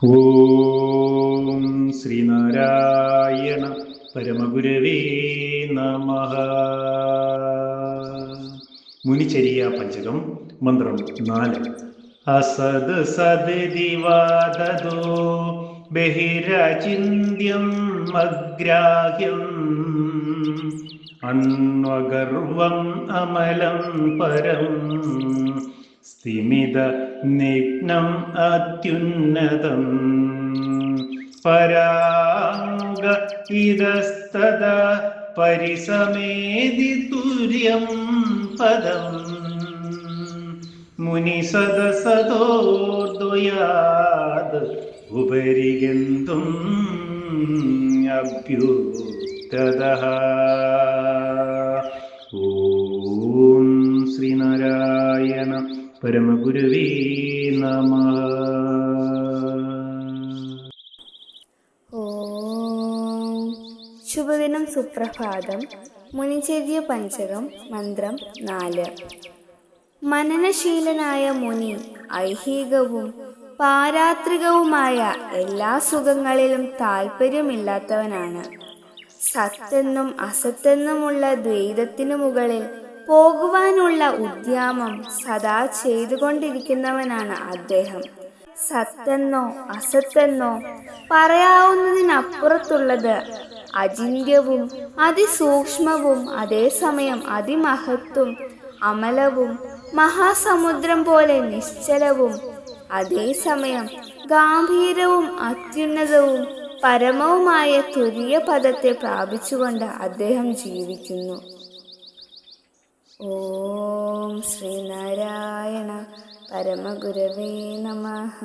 ഓം ശ്രീനാരായണ പരമഗുരവേ നമഃ. മുനിചര്യ പഞ്ചകം മന്ത്രം 4. അസദ് സദതി വാദദോ ബഹിരചിന്യം അഗ്രാഹ്യം അന്വഗർവം അമലം പരം സ്ഥിമിത നിഗ്നം അത്യുന്നതം പരാംഗ ഇതസ്തദ പരിസമേതി തുര്യം പദം മുനിസദസദോർദ്വയാത് ഉപരി ഗന്തും അഭ്യുക്തദഃ. ഓം ശ്രീനാരായണ പരമഗുരവേ നമഃ. ഓം ശുഭദിനം, സുപ്രഭാതം. മുനിചര്യ പഞ്ചകം മന്ത്രം 4. മനനശീലനായ മുനി ഐഹികവും പാരാത്രികവുമായ എല്ലാ സുഖങ്ങളിലും താല്പര്യമില്ലാത്തവനാണ്. സത്തെന്നും അസത്തെന്നുമുള്ള ദ്വൈതത്തിനു മുകളിൽ പോകുവാനുള്ള ഉദ്യമം സദാ ചെയ്തുകൊണ്ടിരിക്കുന്നവനാണ് അദ്ദേഹം. സത്തെന്നോ അസത്തെന്നോ പറയാവുന്നതിനപ്പുറത്തുള്ളത് അചിന്യവും അതിസൂക്ഷ്മവും അതേസമയം അതിമഹത്തും അമലവും മഹാസമുദ്രം പോലെ നിശ്ചലവും അതേസമയം ഗാംഭീരവും അത്യുന്നതവും പരമവുമായ തുരീയ പദത്തെ പ്രാപിച്ചുകൊണ്ട് അദ്ദേഹം ജീവിക്കുന്നു. ഓം ശ്രീനാരായണ പരമഗുരവേ നമഃ.